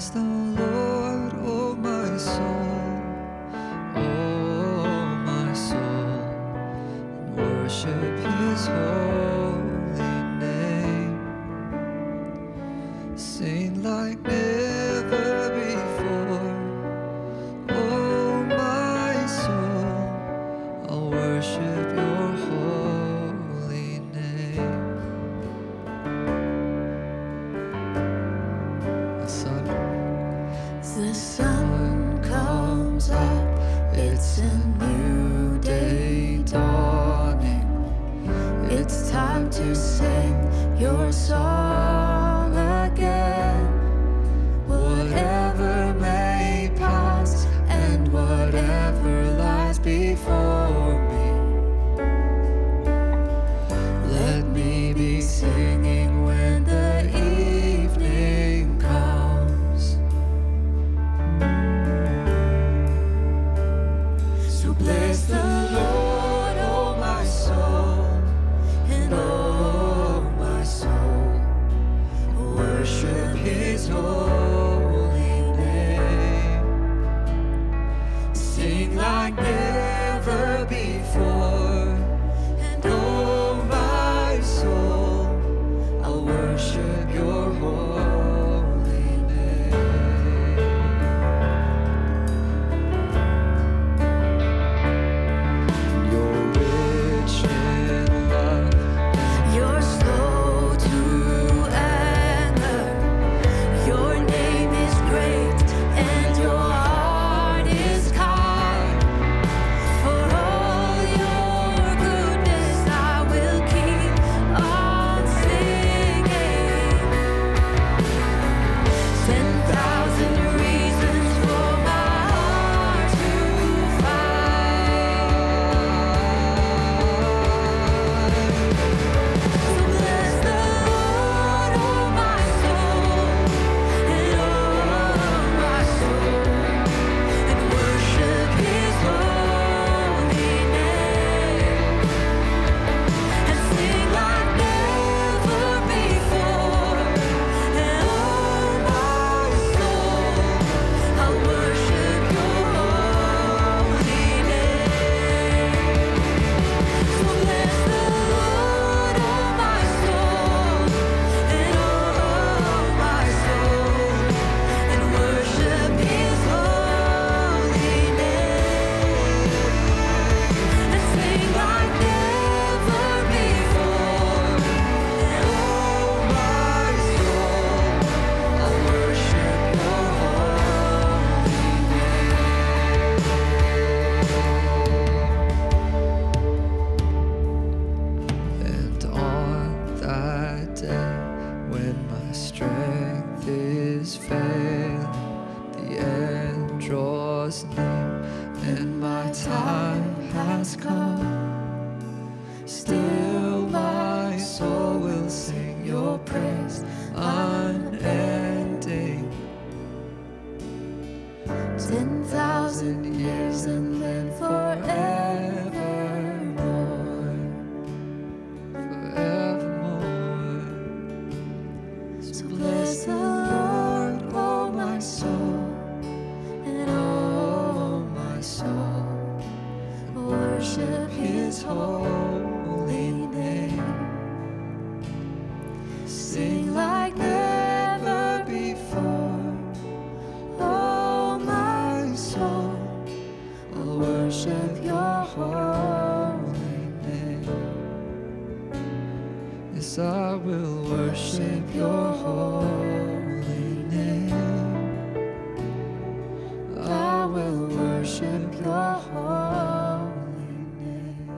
bless the Lord, oh my soul, and worship His holy name. Sing like never before, oh my soul, I'll worship Your holy name. The sun comes up, it's a new day dawning. It's time to sing Your song again. Whatever may pass and whatever lies before me, let me be singing when the evening comes. So bless the Lord, oh my soul, and oh my soul, worship His holy name. Sing like never before, and oh my soul, I'll worship Your holy name. You're rich in love, You're slow to anger. Your name is great and Your heart is kind. For all Your goodness I will keep on singing. 10,000 reasons for my heart to find. So bless the Lord, oh my soul, and oh my soul, and worship His holy name, and sing like never before. And oh my soul, I'll worship Your holy name. So bless the Lord, oh my soul, and oh my soul, and worship His holy name, and sing like never before. And oh my soul, I'll worship Your and on that day when my strength is failing, the end draws near and my time has come. Still my soul will sing Your praise unending. 10,000 years and then forevermore. Forevermore. So bless the Lord, oh my soul, and oh my soul, worship His holy name. Sing like never before, oh my soul, I'll worship Your holy name. Yes, I will worship Your holy name. I will worship Your holy name.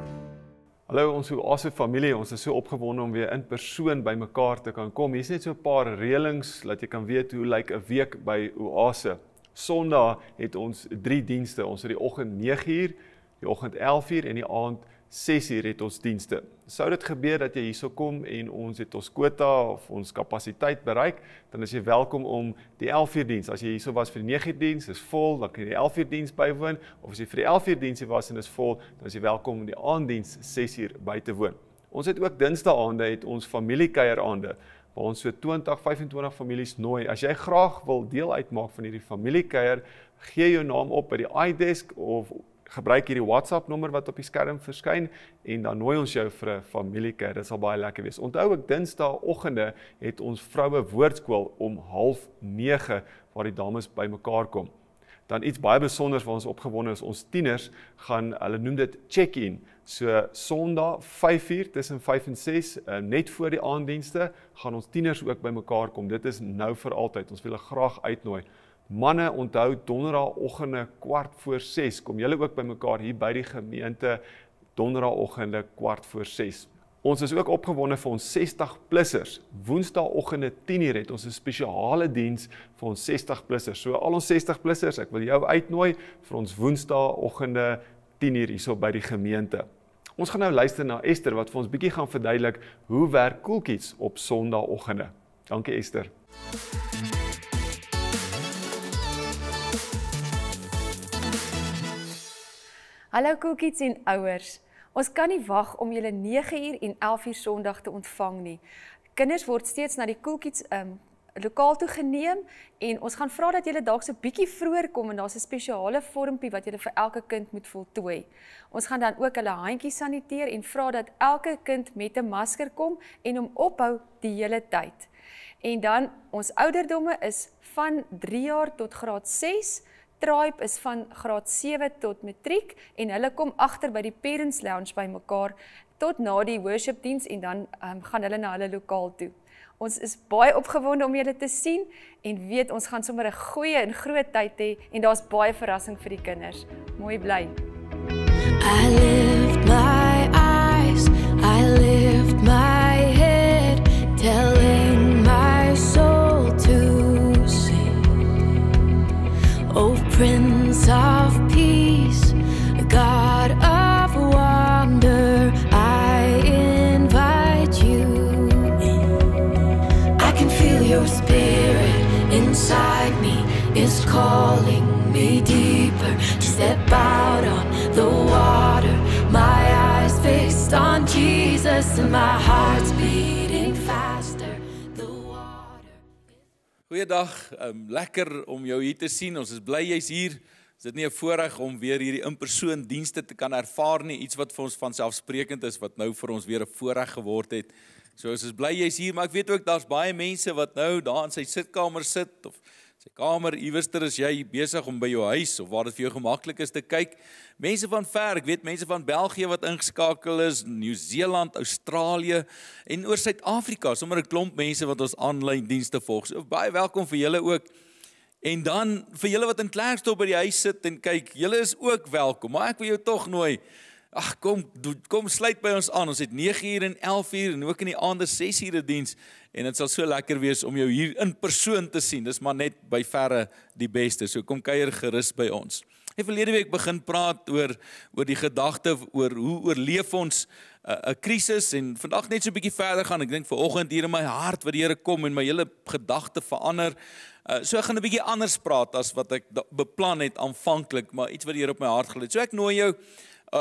Hallo ons Oase familie, ons is so opgewonde om weer in persoon by mekaar te kan kom. Hier is net so 'n paar reëlings dat jy kan weet hoe lyk 'n week by Oase. Sondag het ons 3 dienste. Ons het die oggend 9:00, die oggend 11:00 en die aand 6:00 het ons dienste. Sou dit gebeur dat jy hierso kom en ons het ons quota of ons kapasiteit bereik, dan is jy welkom om die 11:00 diens. As jy hierso was vir die 9:00 diens, is vol, dan kan jy die 11:00 diens bywoon, of as jy vir die 11:00 diens was en is vol, dan is jy welkom om die aanddiens 6:00 by te woon. Ons het ook dinsdae aande het ons familiekeieraande waar ons so 20-25 families nooi. As jy graag wil deel uitmaak van hierdie familiekuier, gee jou naam op by die iDesk of gebruik hierdie WhatsApp nommer wat op die skerm verskyn en dan nooi ons jou vir 'n familiekuier. Dit sal baie lekker wees. Onthou ek Dinsdagoggende het ons vroue woordskool om 8:30 waar die dames bymekaar kom. Dan iets baie besonders waar ons opgewonde is, ons tieners gaan, hulle noem dit check-in. So Sondag 5:00 tussen 5 en 6, net voor die aanddienste, gaan ons tieners ook bymekaar kom. Dit is nou vir altyd. Ons wil hulle graag uitnooi. Manne, onthou donderdagoggende 5:15, kom julle ook bymekaar hier by die gemeente donderdagoggende 5:15. Ons is ook opgewonde vir ons 60-plussers. Woensdagoggende 10:00 het ons 'n spesiale diens vir ons 60-plussers. So al ons 60-plussers, ek wil jou uitnooi vir ons Woensdagoggende 10:00 hierso by die gemeente. Ons gaan nou luister na Esther wat vir ons bietjie gaan verduidelik hoe werk Cool Kids op Sondagoggende. Dankie Esther. Hallo Cool Kids en ouers. Ons kan nie wag om julle 9:00 en 11:00 Sondag te ontvang nie. Kinders word steeds na die Cool Kids lokaal toe geneem en ons gaan vra dat julle dalk so bietjie vroeër kom en daar's 'n spesiale vormpie wat julle vir elke kind moet voltooi. Ons gaan dan ook hulle handjies saniteer en vra dat elke kind met 'n masker kom en hom ophou die hele tyd. En dan ons ouderdomme is van 3 jaar tot graad 6. Tribe is van graad 7 tot matriek en hulle kom agter by die Parents Lounge by mekaar tot na die worship diens en dan gaan hulle na hulle lokaal toe. Ons is baie opgewonde om julle te sien en weet ons gaan sommer 'n goeie en groot tyd hê en daar's baie verrassing vir die kinders. Mooi bly. I lift my eyes, I lift my head, telling my soul to sing. Oh Prince of Peace, God of wonder, I invite you in. I can feel your spirit inside me is calling me deeper to step out on the water. My eyes fixed on Jesus and my heart's beating faster. The water. Goeiedag, lekker om jou hier te sien. Ons is bly jy's hier. Is dit nie 'n voorreg om weer hierdie in-persoon dienste te kan ervaar nie, iets wat vir ons vanselfsprekend is, wat nou vir ons weer 'n voorreg geword het. So ons is bly jy's hier, maar ek weet ook daar's baie mense wat nou daar in sy sitkamer sit of sy kamer, iewerster is jy besig om by jou huis of waar dit vir jou gemaklik is te kyk. Mense van ver, ek weet mense van België wat ingeskakel is, Nieu-Seeland, Australië en oor Suid-Afrika, sommer 'n klomp mense wat ons aanlyn dienste volg. So baie welkom vir julle ook. En dan vir julle wat in Klerksdorp by die huis sit en kyk, julle is ook welkom, maar ek wil jou tog nooi. Ag kom sluit by ons aan. Ons het 9:00 en 11:00 en ook in die aande 6:00 'n diens en dit sal so lekker wees om jou hier in persoon te sien. Dis maar net by verre die beste. So kom kuier gerus by ons. Ek het verlede week begin praat oor die gedagte oor hoe oorleef ons 'n krisis en vandag net so 'n bietjie verder gaan. Ek dink vanoggend hier in my hart wat die Here kom en my hele gedagte verander. So ek gaan 'n bietjie anders praat as wat ek beplan het aanvanklik, maar iets wat die Here op my hart gelê het. So ek nooi jou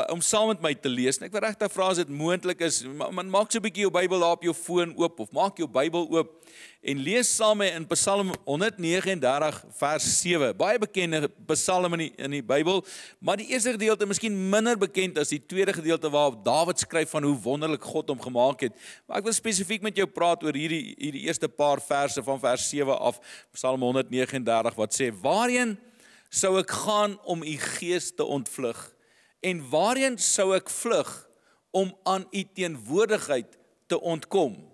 om saam met my te lees. En ek wil regtig vra as dit moontlik is, maar maak so 'n bietjie jou Bybel daar op jou foon oop of maak jou Bybel oop en lees saam met in Psalm 139 vers 7. Baie bekende Psalm in die Bybel, maar die eerste gedeelte miskien minder bekend as die tweede gedeelte waarop Dawid skryf van hoe wonderlik God hom gemaak het. Maar ek wil spesifiek met jou praat oor hierdie eerste paar verse van vers 7 af, Psalm 139 wat sê: "Waarheen sou ek gaan om u gees te ontvlug? En waarheen sou ek vlug om aan u teenwoordigheid te ontkom?"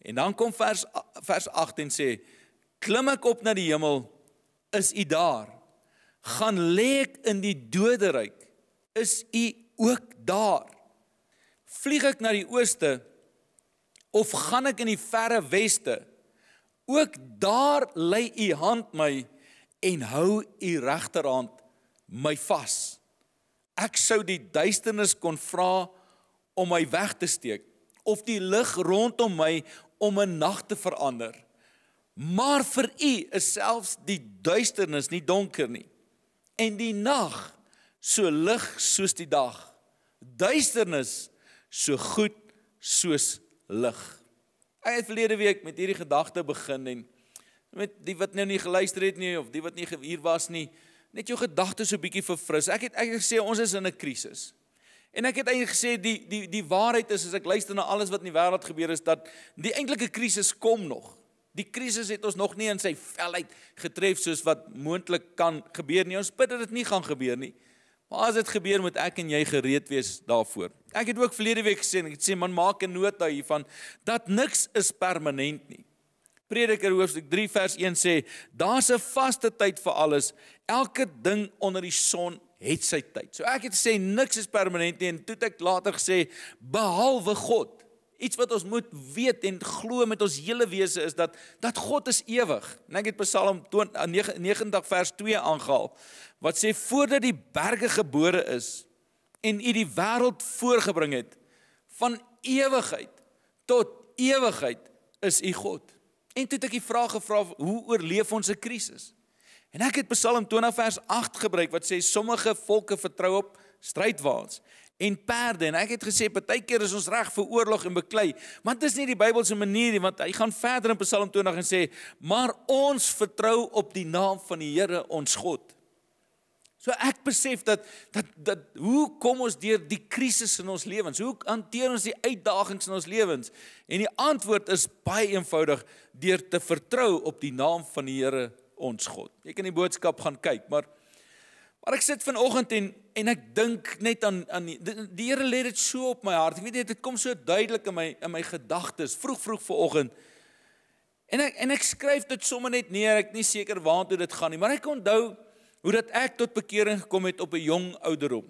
En dan kom vers 8 en sê: "Klim ek op na die hemel, is u daar? Gaan lê ek in die doderyk, is u ook daar? Vlieg ek na die ooste, of gaan ek in die verre weste? Ook daar lei u hand my en hou u regterhand my vas. Ek sou die duisternis kon vra om my weg te steek, of die lig rondom my om 'n nag te verander. Maar vir u is selfs die duisternis nie donker nie, en die nag so lig soos die dag, duisternis so goed soos lig." Ek het verlede week met hierdie gedagte begin en met die wat nou nie geluister het nie of die wat nie hier was nie, net jou gedagtes so 'n bietjie verfris. Ek het eintlik gesê ons is in 'n krisis. En ek het eintlik gesê die waarheid is as ek luister na alles wat in die wêreld gebeur is dat die eintlike krisis kom nog. Die krisis het ons nog nie in sy velheid getref soos wat moontlik kan gebeur nie. Ons bid dat dit nie gaan gebeur nie. Maar as dit gebeur, moet ek en jy gereed wees daarvoor. Ek het ook verlede week gesê, ek het sê, man, maak 'n nota hiervan, dat niks is permanent nie. Prediker hoofstuk 3 vers 1 sê, daar's 'n vaste tyd vir alles, elke ding onder die son het sy tyd. So ek het gesê, niks is permanent nie, en toe het ek later gesê, behalwe God. Iets wat ons moet weet en glo met ons hele wese is dat God is ewig. En ek het Psalm 90 vers 2 aangehaal, wat sê, voordat die berge gebore is, en u die wêreld voorgebring het, van ewigheid tot ewigheid is u God. En toe het ek die vraag gevra, hoe oorleef ons 'n krisis? En ek het Psalm 20 vers 8 gebruik, wat sê, sommige volke vertrou op strydwaans en perde, en ek het gesê, partykeer is ons reg vir oorlog en beklei, maar dit is nie die Bybelse manier nie, want hy gaan verder in Psalm 20 en sê, maar ons vertrou op die naam van die Here ons God. So ek besef dat hoe kom ons deur die krisis in ons lewens? Hoe hanteer ons die uitdagings in ons lewens? En die antwoord is baie eenvoudig, deur te vertrou op die naam van die Here ons God. Jy kan die boodskap gaan kyk, maar ek sit vanoggend en ek dink net aan die Here lê dit so op my hart. Ek weet nie, dit kom so duidelik in my gedagtes, vroeg vanoggend. En ek skryf dit sommer net neer, ek nie seker waartoe dit gaan nie, maar ek onthou hoe dat ek tot bekering gekom het op 'n jong ouderdom.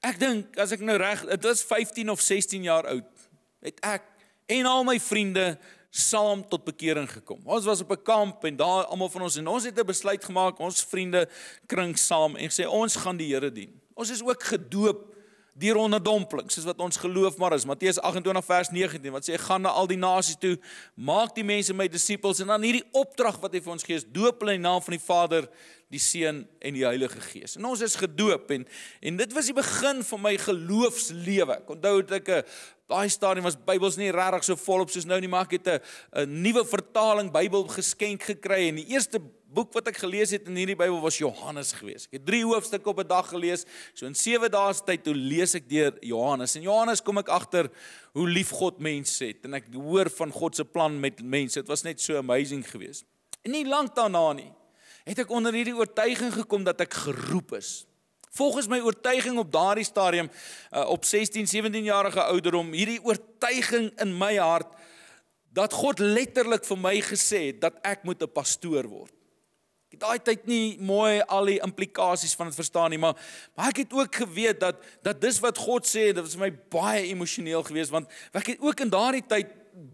Ek dink, as ek nou reg, dit was 15 of 16 jaar oud, het ek en al my vriende saam tot bekering gekom. Ons was op 'n kamp en daar almal van ons, en ons het 'n besluit gemaak, ons vriende kring saam en gesê, ons gaan die Here dien. Ons is ook gedoop deur onderdompeling, soos wat ons geloof maar is. Matteus 28 vers 19, wat sê, gaan na al die nasies toe, maak die mense my disippels, en dan hierdie opdrag wat hy vir ons gee, is doop hulle in die naam van die Vader, die Seun en die Heilige Gees. En ons is gedoop, en dit was die begin van my geloofslewe. Ek onthou dat ek daai stadium was Bybels nie regtig so volop soos nou nie, maar ek het 'n nuwe vertaling Bybel geskenk gekry, en die eerste boek wat ek gelees het in hierdie Bybel was Johannes gewees. Ek het 3 hoofstukke op 'n dag gelees, so in 7 dae se tyd toe lees ek deur Johannes. En Johannes kom ek agter hoe lief God mense het, en ek hoor van God se plan met mense. Dit was net so amazing geweest. En nie lank daarna nie, het ek onder hierdie oortuiging gekom dat ek geroep is. Volgens my oortuiging op daardie stadium, op 16, 17-jarige ouderdom, hierdie oortuiging in my hart, dat God letterlik vir my gesê het, dat ek moet 'n pastoor word. Ek het daai tyd nie mooi al die implikasies van dit verstaan nie, maar ek het ook geweet dat dis wat God sê, dit was vir my baie emosioneel geweest, want ek het ook in daardie tyd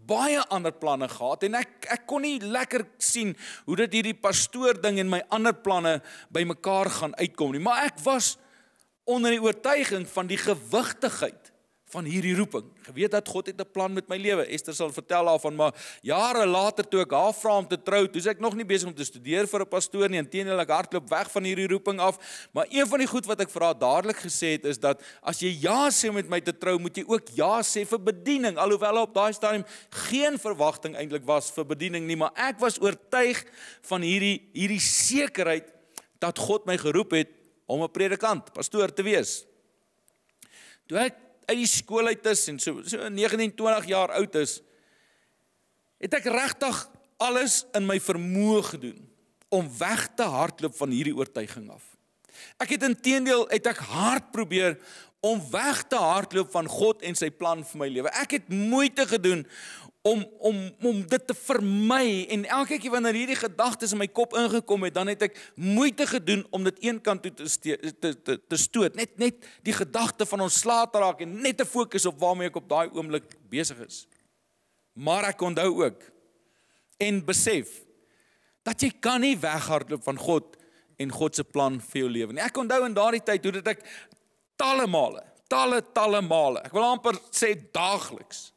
baie ander planne gehad, en ek kon nie lekker sien hoe dit hierdie pastoor ding en my ander planne by mekaar gaan uitkom nie, maar ek was onder die oortuiging van die gewigtigheid van hierdie roeping. Geweet dat God het 'n plan met my lewe. Esther sal vertel daarvan, maar jare later toe ek haar vra om te trou, toe is ek nog nie besig om te studeer vir 'n pastoor nie, inteendeel ek hardloop weg van hierdie roeping af. Maar een van die goed wat ek vir haar dadelik gesê het is dat as jy ja sê om met my te trou, moet jy ook ja sê vir bediening. Alhoewel op daai stadium geen verwagting eintlik was vir bediening nie, maar ek was oortuig van hierdie sekerheid dat God my geroep het om 'n predikant, pastoor te wees. Toe ek uit die skool uit is en so 19, 20 jaar oud is, het ek regtig alles in my vermoë gedoen om weg te hardloop van hierdie oortuiging af. Ek het inteendeel hard probeer om weg te hardloop van God en sy plan vir my lewe. Ek het moeite gedoen om dit te vermy, en elke keer wanneer hierdie gedagtes in my kop ingekom het, dan het ek moeite gedoen om dit een kant toe te stoot, net die gedagte van ontslae te raak en net te fokus op waarmee ek op daai oomblik besig is. Maar ek onthou ook en besef dat jy kan nie weghardloop van God en God se plan vir jou lewe nie. Ek onthou in daardie tyd hoe dit ek talle male, ek wil amper sê daagliks,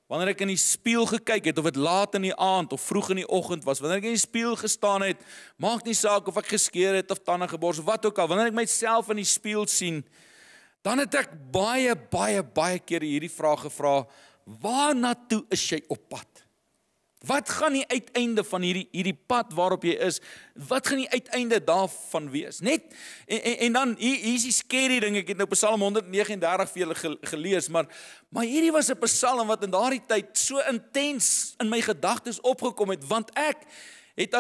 wanneer ek in die spieël gekyk het, of dit laat in die aand of vroeg in die oggend was, wanneer ek in die spieël gestaan het, maak nie saak of ek geskeer het of tande gebors of wat ook al, wanneer ek myself in die spieël sien, dan het ek baie keer hierdie vraag gevra, waarna toe is jy op pad? Wat gaan die uiteinde van hierdie pad waarop jy is, wat gaan die uiteinde daarvan wees? Net, en dan, hier is die scary ding, ek het nou Psalm 139 vir julle gelees, maar hierdie was 'n psalm wat in daardie tyd so intens in my gedagtes opgekom het, want ek het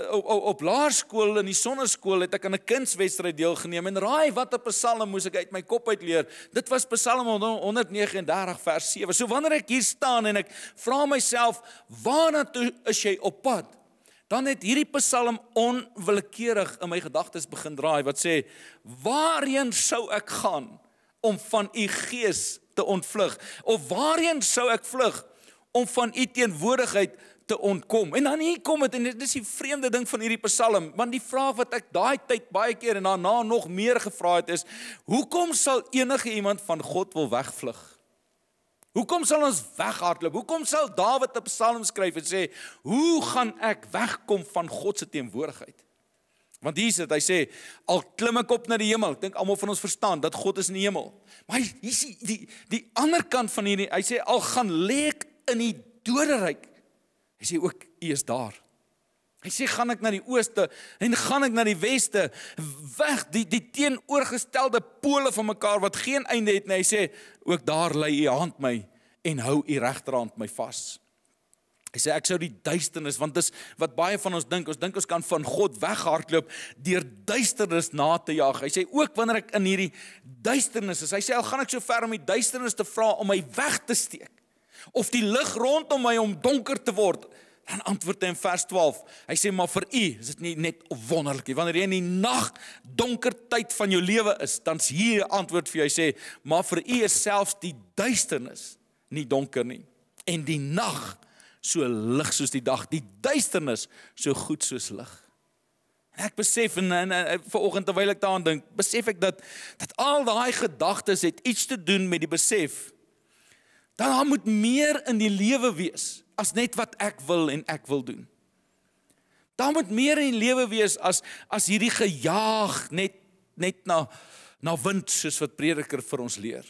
op laerskool in die sonneskool het ek aan 'n kunswedstryd deelgeneem en raai wat 'n psalm moes ek uit my kop uit leer. Dit was Psalm 139 vers 7. So wanneer ek hier staan en ek vra myself, waarna toe is jy op pad? Dan het hierdie psalm onwillekeurig in my gedagtes begin draai wat sê, waarheen sou ek gaan om van u gees te ontvlug? Of waarheen sou ek vlug om van u teenwoordigheid te ontkom? En dan hier kom het, en dit is die vreemde ding van hierdie psalm, want die vraag wat ek daai tyd baie keer en daarna nog meer gevra het is, hoekom sal enige iemand van God wil wegvlug? Hoekom sal ons weghardloop? Hoekom sal Dawid 'n psalm skryf en sê, hoe gaan ek wegkom van God se teenwoordigheid? Want hier is dit, hy sê, al klim ek op na die hemel, ek dink almal van ons verstaan, dat God is in die hemel. Maar hier is die ander kant van hierdie, hy sê, al gaan lê ek in die doderyk, hy sê ook, u is daar. Hy sê, gaan ek na die ooste, en gaan ek na die weste, weg, die teenoorgestelde pole van mekaar, wat geen einde het, en hy sê, ook daar lê u hand my, en hou u regterhand my vas. Hy sê, ek sou die duisternis, want dis wat baie van ons dink ons kan van God weghardloop, deur duisternis na te jaag. Hy sê, ook wanneer ek in hierdie duisternis is, hy sê, al gaan ek so ver om die duisternis te vra, om my weg te steek, of die lig rondom my om donker te word, dan antwoord hy in vers 12, hy sê, maar vir u is dit nie net wonderlik nie, wanneer jy in die nag donker tyd van jou lewe is, dan is hier 'n antwoord vir jou, hy sê, maar vir u is selfs die duisternis nie donker nie, en die nag so lig soos die dag, die duisternis so goed soos lig. En ek besef, en vanoggend terwyl ek daaraan dink, besef ek dat al daai gedagtes het iets te doen met die besef, dat daar moet meer in die lewe wees, as net wat ek wil en ek wil doen. Daar moet meer in die lewe wees, as hierdie gejaag net na wind, soos wat prediker vir ons leer.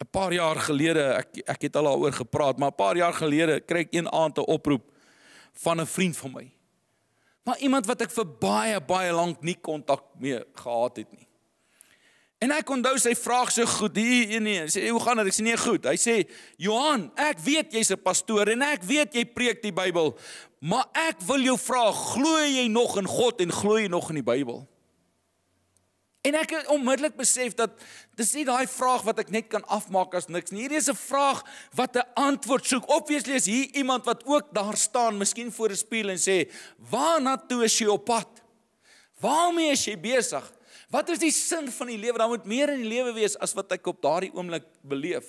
'n paar jaar gelede, ek het al daaroor gepraat, maar 'n paar jaar gelede kry ek een aand 'n oproep van 'n vriend van my. Maar iemand wat ek vir baie lank nie kontak mee gehad het nie. En ek onthou sy vraag so goed, hy sê, hoe gaan dit? Ek sê, nee, goed. Hy sê, Johan, ek weet jy's 'n pastoor, en ek weet jy preek die Bybel, maar ek wil jou vra, glo jy nog in God, en glo jy nog in die Bybel? En ek het onmiddellik besef dat, dis nie daai vraag wat ek net kan afmaak as niks nie. Hierdie is 'n vraag wat 'n antwoord soek. Obviously is hier iemand wat ook daar staan, miskien voor 'n spieël en sê, waarna toe is jy op pad? Waarmee is jy besig? Wat is die sin van die lewe? Daar moet meer in die lewe wees as wat ek op daardie oomblik beleef.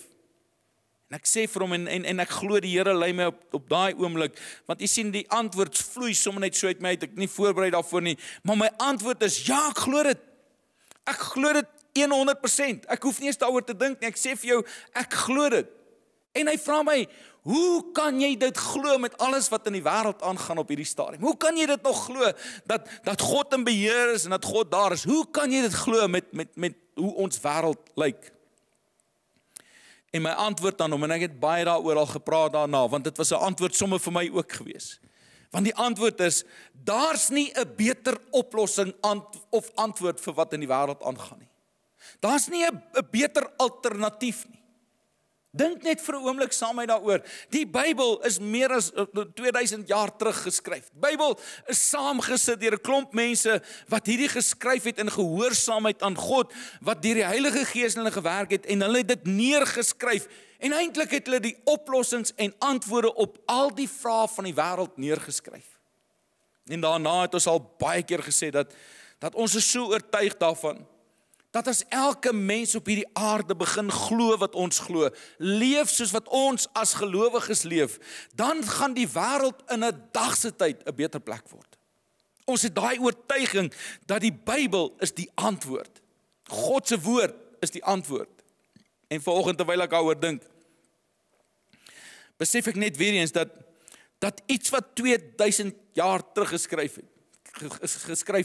En ek sê vir hom, en ek glo die Here lei my op daai oomblik, want jy sien die antwoord vloei sommer net so uit my uit, ek nie voorberei daarvoor nie, maar my antwoord is, ja, ek glo dit. Ek glo dit 100%. Ek hoef nie eens daaroor te dink nie. Ek sê vir jou, ek glo dit. En hy vra my, hoe kan jy dit glo met alles wat in die wêreld aangaan op hierdie stadium? Hoe kan jy dit nog glo dat God in beheer is en dat God daar is? Hoe kan jy dit glo met hoe ons wêreld lyk? En my antwoord aan hom, en ek het baie daaroor al gepraat daarna, want dit was 'n antwoord sommer vir my ook gewees. Want die antwoord is, daar's nie 'n beter oplossing of antwoord vir wat in die wêreld aangaan nie. Daar's nie 'n beter alternatief nie. Dink net vir 'n oomblik saam met my daaroor. Die Bybel is meer as 2000 jaar terug geskryf. Die Bybel is saamgesit deur 'n klomp mense wat hierdie geskryf het in gehoorsaamheid aan God, wat deur die Heilige Gees in hulle gewerk het en hulle het dit neergeskryf. En eintlik het hulle die oplossings en antwoorde op al die vrae van die wêreld neergeskryf. En daarna het ons al baie keer gesê dat ons is so oortuig daarvan, dat as elke mens op hierdie aarde begin glo wat ons glo, leef soos wat ons as gelowiges leef, dan gaan die wêreld in 'n dag se tyd 'n beter plek word. Ons het daai oortuiging dat die Bybel is die antwoord. God se woord is die antwoord. En vanoggend terwyl ek daaroor dink, besef ek net weer eens dat iets wat 2000 jaar terug geskryf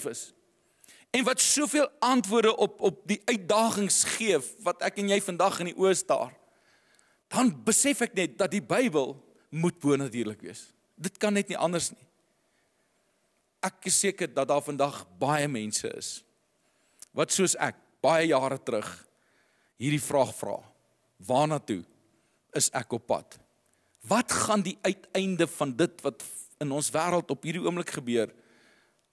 is, en wat soveel antwoorde op die uitdagings gee, wat ek en jy vandag in die oë staar, dan besef ek net dat die Bybel moet bonatuurlik wees. Dit kan net nie anders nie. Ek is seker dat daar vandag baie mense is, wat soos ek, baie jare terug, hierdie vraag vra, waarna toe is ek op pad? Wat gaan die uiteinde van dit wat in ons wêreld op hierdie oomblik gebeur,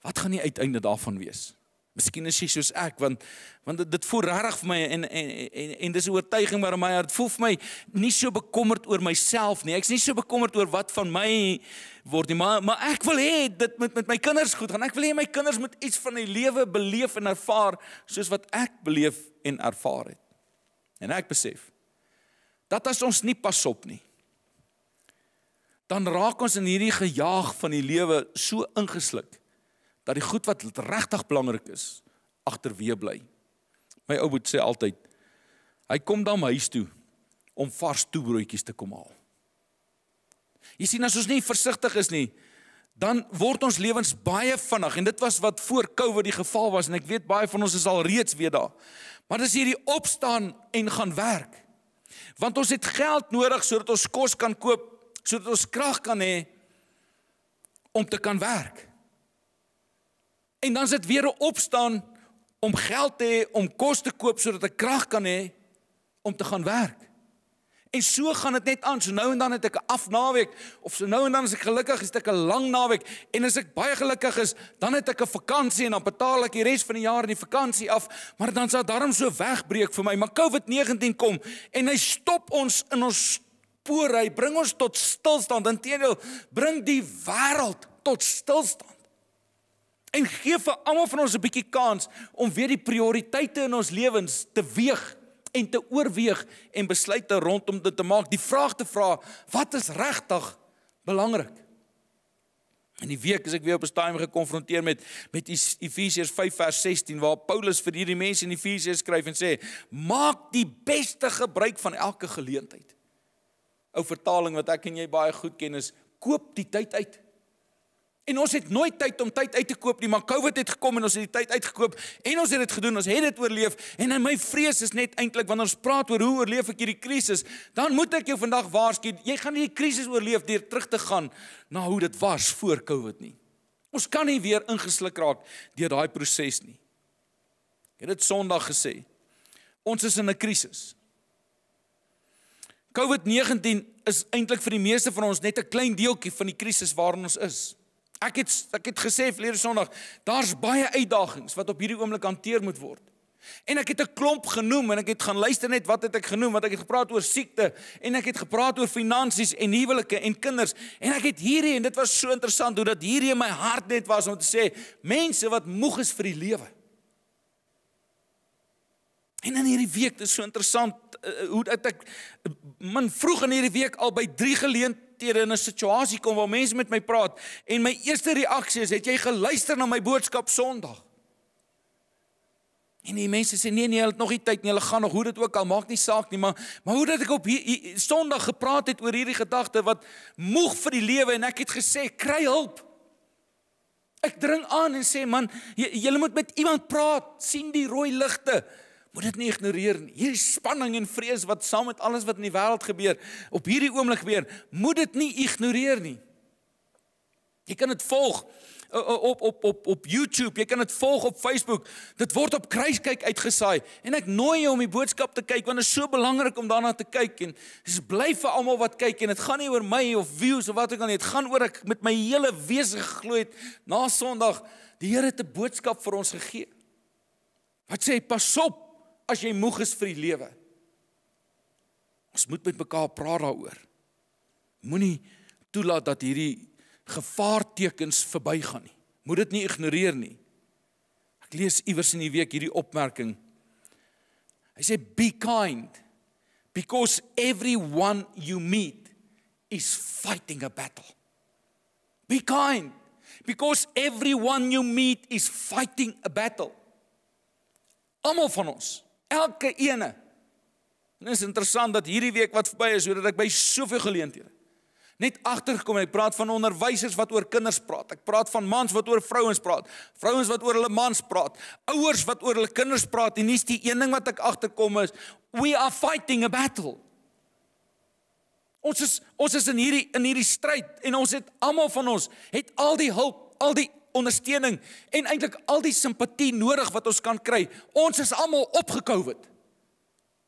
wat gaan die uiteinde daarvan wees? Miskien is jy soos ek, want dit voel regtig vir my, en dis 'n oortuiging maar my hart, voel vir my nie so bekommerd oor myself nie, ek is nie so bekommerd oor wat van my word nie, maar ek wil hê, dit met my kinders goed gaan, ek wil hê my kinders moet iets van die lewe beleef en ervaar, soos wat ek beleef en ervaar het. En ek besef, dat as ons nie pas op nie, dan raak ons in hierdie gejaag van die lewe so ingesluk, dat die goed wat regtig belangrik is, agterweë bly. My ou boet sê altyd, hy kom dan huis toe, om vars toebroodjies te kom haal. Jy sien, as ons nie versigtig is nie, dan word ons lewens baie vinnig, en dit was wat voor COVID die geval was, en ek weet baie van ons is al reeds weer daar. Maar dis hierdie opstaan en gaan werk. Want ons het geld nodig, sodat ons kos kan koop, sodat ons krag kan hê, om te kan werk. En dan is dit weer 'n opstaan om geld te hê, om kos te koop, sodat ek krag kan hê, om te gaan werk. En so gaan dit net aan, so nou en dan het ek 'n afnaweek, of so nou en dan as ek gelukkig is, het ek 'n lang naweek, en as ek baie gelukkig is, dan het ek 'n vakansie, en dan betaal ek die res van die jaar in die vakansie af, maar dan sal daarom so wegbreek vir my, maar COVID-19 kom, en hy stop ons in ons spore, hy bring ons tot stilstand, inteendeel, bring die wêreld tot stilstand. En gee vir almal van ons 'n bietjie kans om weer die prioriteite in ons lewens te weeg en te oorweeg en besluite rondom dit te maak. Die vraag te vra, wat is regtig belangrik? In die week is ek weer op 'n stadium gekonfronteer met Efesiërs 5 vers 16 waar Paulus vir hierdie mense in Efesië skryf en sê, maak die beste gebruik van elke geleentheid. Ou vertaling wat ek en jy baie goed ken is, koop die tyd uit. En ons het nooit tyd om tyd uit te koop nie, maar COVID het gekom en ons het die tyd uitgekoop en ons het dit gedoen, ons het dit oorleef en in my vrees is net eintlik wanneer ons praat oor hoe oorleef ek hierdie krisis, dan moet ek jou vandag waarsku, jy gaan nie die krisis oorleef deur terug te gaan na hoe dit was voor COVID nie. Ons kan nie weer ingesluk raak deur daai proses nie. Ek het dit Sondag gesê. Ons is in 'n krisis. COVID-19 is eintlik vir die meeste van ons net 'n klein deeltjie van die krisis waarin ons is. Ek het gesê verlede Sondag, daar's baie uitdagings wat op hierdie oomblik hanteer moet word. En ek het 'n klomp genoem en ek het gaan luister net wat het ek genoem, want ek het gepraat oor siekte en ek het gepraat oor finansies en huwelike en kinders en ek het hierdie en dit was so interessant hoe dat hierdie in my hart net was om te sê, mense wat moeg is vir die lewe. En in hierdie week, dit is so interessant, hoe dat ek vroeg in hierdie week al by 3 geleenthede in 'n situasie kom waar mense met my praat en my eerste reaksie is, het jy geluister na my boodskap Sondag? En die mense sê, nee, hulle het nog nie tyd nie, hulle gaan nog, hoe dit ook al, maak nie saak nie, maar hoe dat ek op Sondag gepraat het oor hierdie gedagte wat moeg vir die lewe en ek het gesê, kry hulp. Ek dring aan en sê, man, julle moet met iemand praat, sien die rooi ligte, moet dit nie ignoreer nie. Hierdie spanning en vrees wat saam met alles wat in die wêreld gebeur, op hierdie oomblik gebeur, moet dit nie ignoreer nie. Jy kan dit volg op YouTube, jy kan dit volg op Facebook, dit word op Kruiskyk uitgesaai, en ek nooi jou om die boodskap te kyk, want dit is so belangrik om daarna te kyk, en dit bly vir almal wat kyk, en dit gaan nie oor my of views of wat ook al nie, dit gaan oor ek met my hele wese geglo het, na Sondag, die Here het 'n boodskap vir ons gegee, wat sê, pas op, as jy moeg is vir die lewe. Ons moet met mekaar praat daaroor. Moenie toelaat dat hierdie gevaartekens verbygaan nie. Moet dit nie ignoreer nie. Ek lees iewers in die week hierdie opmerking. Hy sê, be kind, because everyone you meet is fighting a battle. Be kind, because everyone you meet is fighting a battle. Almal van ons, elke ene. En dit is interessant dat hierdie week wat verby is, sodat ek by soveel geleenthede net agtergekom, ek praat van onderwysers wat oor kinders praat, ek praat van mans wat oor vrouens praat, vrouens wat oor hulle mans praat, ouers wat oor hulle kinders praat, en nie is die een ding wat ek agterkom is, we are fighting a battle. Ons is in hierdie stryd en ons het almal van ons het al die hulp, al die ondersteuning en eintlik al die simpatie nodig wat ons kan kry. Ons is almal op-COVID.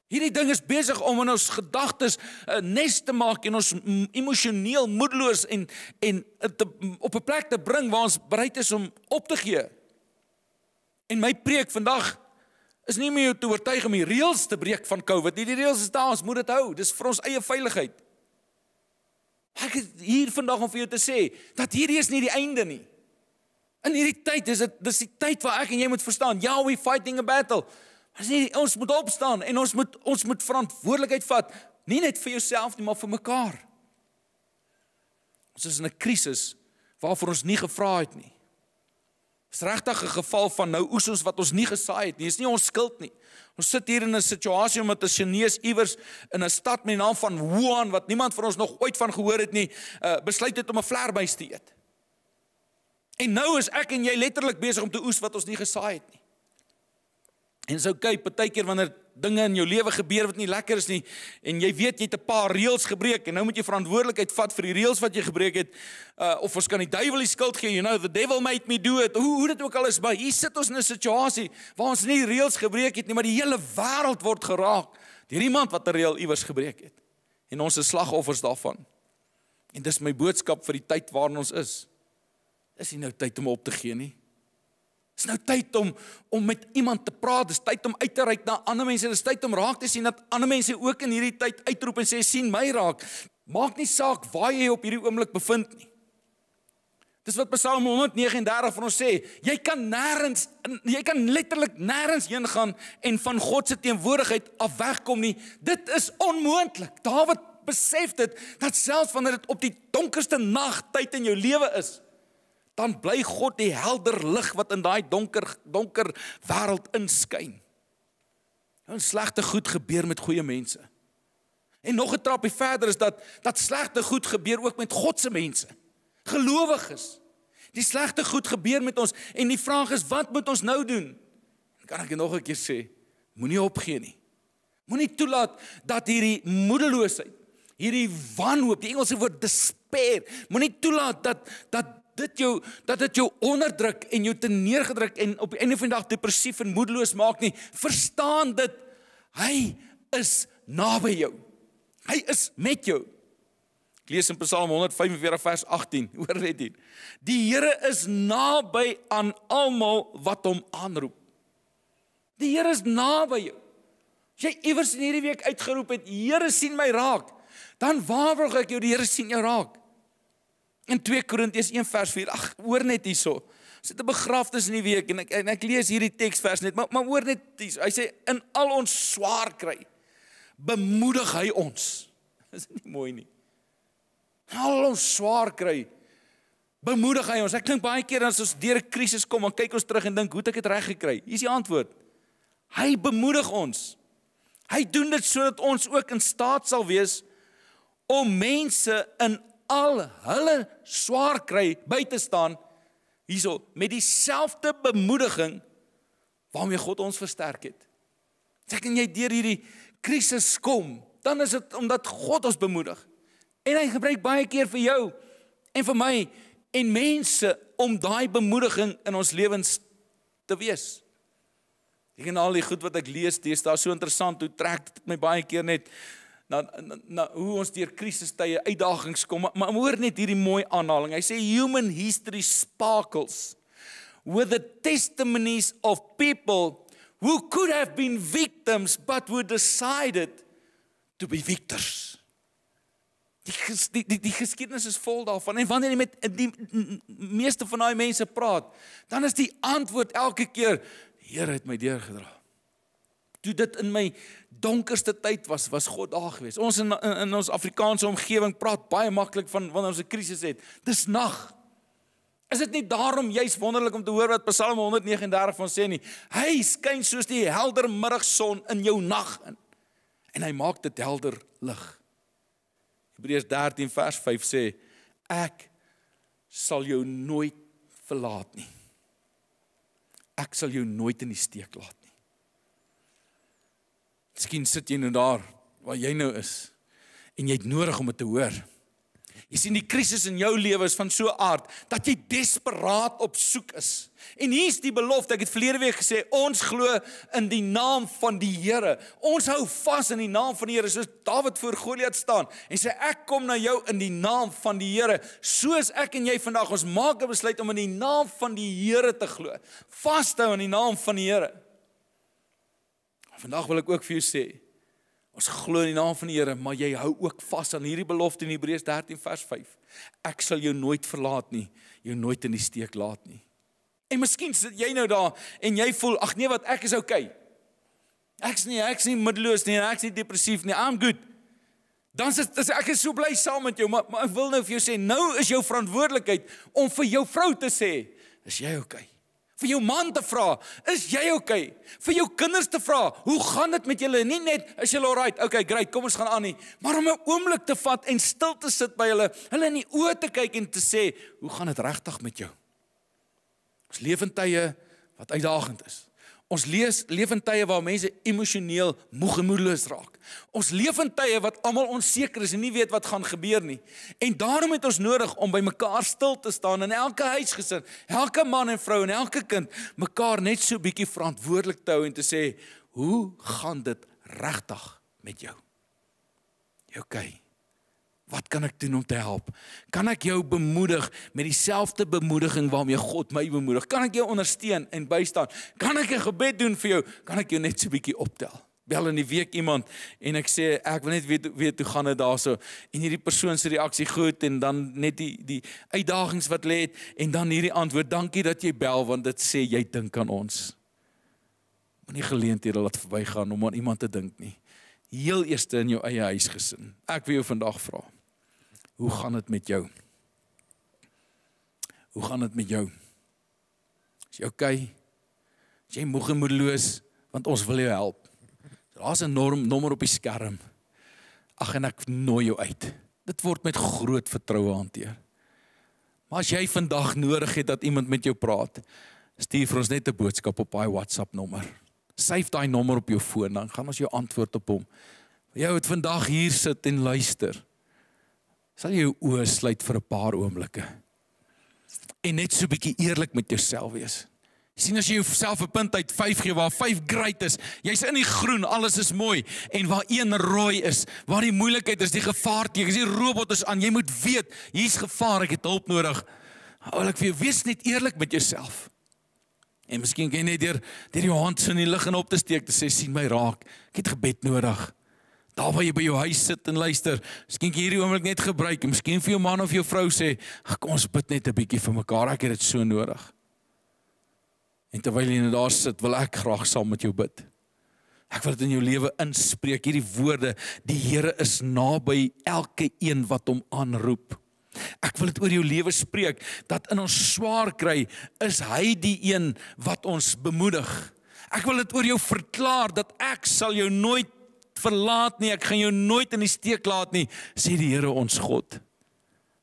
Hierdie ding is besig om in ons gedagtes 'n nes te maak en ons emosioneel moedeloos en op 'n plek te bring waar ons bereid is om op te gee. En my preek vandag is nie meer te oortuig om die reëls te breek van COVID nie. Die reëls is daar, ons moet dit hou. Dis vir ons eie veiligheid. Ek is hier vandag om vir jou te sê dat hierdie is nie die einde nie. In hierdie tyd dis die tyd waar ek en jy moet verstaan, ja, we fighting a battle. Ons moet opstaan en ons moet verantwoordelikheid vat, nie net vir jouself nie, maar vir mekaar. Ons is in 'n krisis waarvoor ons nie gevra het nie. Dis regtig 'n geval van nou oes ons wat ons nie gesaai het nie. Dis nie ons skuld nie. Ons sit hier in 'n situasie omdat 'n Chinese iewers in 'n stad met die naam van Wuhan, wat niemand van ons nog ooit van gehoor het nie, besluit het om 'n vleermuis te eet. En nou is ek en jy letterlik besig om te oes wat ons nie gesaai het nie. En dis okay, partykeer wanneer dinge in jou lewe gebeur wat nie lekker is nie, en jy weet jy het 'n paar reëls gebreek, en nou moet jy verantwoordelikheid vat vir die reëls wat jy gebreek het, of ons kan die duiwel die skuld gee, you know, the devil made me do it, hoe dit ook al is, maar hier sit ons in 'n situasie waar ons nie reëls gebreek het nie, maar die hele wêreld word geraak deur iemand wat 'n reël iewers gebreek het. En ons is slagoffers daarvan. En dis my boodskap vir die tyd waarin ons is. Is nie nou tyd om op te gee nie. Dis nou tyd om met iemand te praat, dis tyd om uit te reik na ander mense, dis tyd om raak te sien dat ander mense ook in hierdie tyd uitroep en sê, sien my raak. Maak nie saak waar jy op hierdie oomblik bevind nie. Dis wat Psalm 139 van ons sê, jy kan letterlik nêrens heen gaan en van God se teenwoordigheid af wegkom nie. Dit is onmoontlik. Dawid besef dit, dat selfs wanneer dit op die donkerste nagtyd in jou lewe is, dan bly God die helder lig wat in daai donker wêreld inskyn. En slegte goed gebeur met goeie mense. En nog 'n trappie verder is dat slegte goed gebeur ook met God se mense. Gelowiges. Die slegte goed gebeur met ons en die vraag is, wat moet ons nou doen? Kan ek nog 'n keer sê, moenie opgee nie. Moenie toelaat dat hierdie moedeloosheid, hierdie wanhoop, die Engelse woord despair, moenie toelaat dat dit jou onderdruk en jou teneergedruk en op die einde van die dag depressief en moedeloos maak nie. Verstaan dit, hy is naby jou. Hy is met jou. Ek lees in Psalm 145 vers 18, hoor net hier. Die Here is naby aan almal wat hom aanroep. Die Here is naby jou. As jy iewers in hierdie week uitgeroep het, Here sien my raak, dan waarborg ek jou, die Here sien jou raak. In 2 Korintiërs 1 vers 4, hoor net hierso. Ons het 'n begrafnis in die week en ek lees hierdie teksvers net, maar hoor net hierso. Hy sê in al ons swaar kry, bemoedig hy ons. Dis nie mooi nie. In al ons swaar kry, bemoedig hy ons. Ek dink baie keer as ons deur 'n krisis kom, dan kyk ons terug en dink, hoe het ek dit reg gekry? Hier is die antwoord. Hy bemoedig ons. Hy doen dit sodat ons ook in staat sal wees om mense in al hulle swaar kry by te staan, hierso, met dieselfde bemoediging waarmee God ons versterk het. As ek en jy deur hierdie krisis kom, dan is dit omdat God ons bemoedig. En hy gebruik baie keer vir jou en vir my en mense om daai bemoediging in ons lewens te wees. Ek en al die goed wat ek lees, dis daar so interessant, hoe trek dit my baie keer net na hoe ons deur krisistye uitdagings kom, maar hoor net hierdie mooi aanhaling. Hy sê human history sparkles with the testimonies of people who could have been victims but who decided to be victors. Die geskiedenis is vol daarvan, en wanneer jy met die meeste van daai mense praat, dan is die antwoord elke keer, die Here het my deurgedra. Toe dit in my donkerste tyd was God daar gewees. Ons in ons Afrikaanse omgewing praat baie maklik van wanneer ons 'n krisis het. Dis nag. Is dit nie daarom juis wonderlik om te hoor wat Psalm 139 van sê nie? Hy skyn soos die helder middagson in jou nag in. En hy maak dit helder lig. Hebreërs 13 vers 5 sê, ek sal jou nooit verlaat nie. Ek sal jou nooit in die steek laat nie. Miskien sit jy nou daar, waar jy nou is, en jy het nodig om dit te hoor. Jy sien, die krisis in jou lewe is van so 'n aard, dat jy desperaat op soek is. En hier is die belofte, ek het verlede week gesê, ons glo in die naam van die Here. Ons hou vas in die naam van die Here, soos Dawid voor Goliat staan, en sê, ek kom na jou in die naam van die Here. Soos ek en jy vandag, ons maak 'n besluit om in die naam van die Here te glo. Vashou in die naam van die Here. Vandag wil ek ook vir jou sê, ons glo in die naam van die Here, maar jy hou ook vas aan hierdie belofte in Hebreërs 13 vers 5. Ek sal jou nooit verlaat nie, jou nooit in die steek laat nie. En miskien sit jy nou daar, en jy voel, ag nee wat, ek is okay. Ek is nie middeloos nie, ek is nie depressief nie, I'm good. Dan ek is so bly saam met jou, maar ek wil nou vir jou sê, nou is jou verantwoordelikheid, om vir jou vrou te sê, is jy okay? Vir jou man te vra, is jy okay? Vir jou kinders te vra, hoe gaan dit met julle? Nie net, is julle alright? Okay, great, kom ons gaan aan nie. Maar om 'n oomblik te vat en stil te sit by hulle in die oë te kyk en te sê, hoe gaan dit regtig met jou? Ons leef in tye wat uitdagend is. Ons leef in tye waar mense emosioneel moeg en moedeloos raak. Ons leef in tye wat almal onseker is en nie weet wat gaan gebeur nie. En daarom het ons nodig om by mekaar stil te staan in elke huisgesin, elke man en vrou en elke kind, mekaar net so bietjie verantwoordelik te hou en te sê, hoe gaan dit regtig met jou? Jy okay? Wat kan ek doen om te help? Kan ek jou bemoedig met dieselfde bemoediging waarmee God my bemoedig? Kan ek jou ondersteun en bystaan? Kan ek 'n gebed doen vir jou? Kan ek jou net so 'n bietjie optel? Bel in die week iemand en ek sê, ek wil net weet hoe gaan dit daarso. En hierdie persoon se reaksie goed en dan net die uitdagings wat lê het en dan hierdie antwoord, dankie dat jy bel want dit sê jy dink aan ons. Moenie geleenthede laat verbygaan om aan iemand te dink nie. Heel eerste in jou eie huisgesin. Ek wil jou vandag vra. Hoe gaan dit met jou? Hoe gaan dit met jou? Is jy okay? Is jy moeg en moedeloos? Want ons wil jou help. Daar's 'n nommer op die skerm. Ag, en ek nooi jou uit. Dit word met groot vertroue hanteer. Maar as jy vandag nodig het dat iemand met jou praat, stuur vir ons net 'n boodskap op daai WhatsApp nommer. Save daai nommer op jou foon, dan gaan ons jou antwoord op hom. Jy het vandag hier sit en luister. Sal jy jou oë sluit vir 'n paar oomblikke. En net so 'n bietjie eerlik met jouself wees. Jy sien, as jy jouself 'n punt uit 5 gee, waar 5 great is, jy's in die groen, alles is mooi, en waar 1 rooi is, waar die moeilikheid is, die gevaarteken, die robot is aan, jy moet weet, hier's gevaar, ek het hulp nodig. Wil ek vir jou, wees net eerlik met jouself. En miskien kan jy net deur jou hand so in die lug en op te steek, te sê, sien my raak, ek het gebed nodig. Daar waar jy by jou huis sit en luister, miskien kan jy hierdie oomblik net gebruik, en miskien vir jou man of jou vrou sê, kom ons bid net 'n bietjie vir mekaar, ek het dit so nodig. En terwyl jy daar sit, wil ek graag saam met jou bid. Ek wil dit in jou lewe inspreek, hierdie woorde, die Here is naby elke een wat hom aanroep. Ek wil dit oor jou lewe spreek, dat in ons swaar kry, is hy die een wat ons bemoedig. Ek wil dit oor jou verklaar, dat ek sal jou nooit verlaat nie, ek gaan jou nooit in die steek laat nie, sê die Here ons God.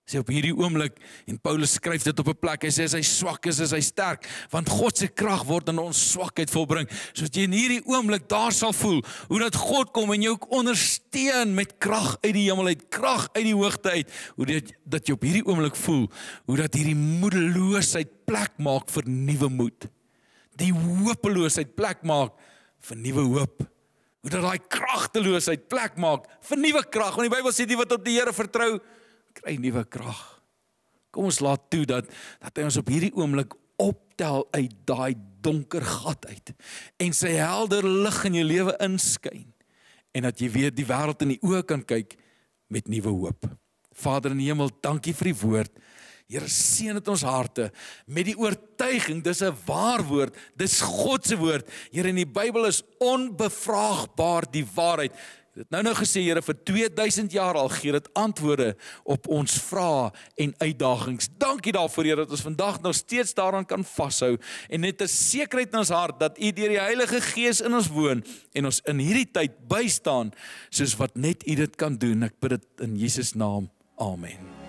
Sê op hierdie oomblik, en Paulus skryf dit op 'n plek, hy sê as hy swak is hy sterk, want God se krag word in ons swakheid volbring, sodat jy in hierdie oomblik daar sal voel, hoe dat God kom en jou ondersteun met krag uit die hemel uit, krag uit die hoogte uit, hoe dat jy op hierdie oomblik voel, hoe dat hierdie moedeloosheid plek maak vir nuwe moed, die hopeloosheid plek maak vir nuwe hoop, hoe dat daai kragteloosheid plek maak vir nuwe krag, want die Bybel sê die wat op die Here vertrou, kry nuwe krag. Kom ons laat toe dat hy ons op hierdie oomblik optel uit daai donker gat uit en sy helder lig in jou lewe inskyn en dat jy weer die wêreld in die oë kan kyk met nuwe hoop. Vader in die hemel, dankie vir die woord. Here, seën dit ons harte met die oortuiging, dis 'n waar woord, dis God se woord. Here, in die Bybel is onbevraagbaar die waarheid. Dit nou gesê, Here, vir 2000 jaar al gee dit antwoorde op ons vrae en uitdagings. Dankie daarvoor, Here, dat ons vandag nog steeds daaraan kan vashou en net 'n sekerheid in ons hart dat U deur die Heilige Gees in ons woon en ons in hierdie tyd bystaan soos wat net U dit kan doen. Ek bid dit in Jesus naam. Amen.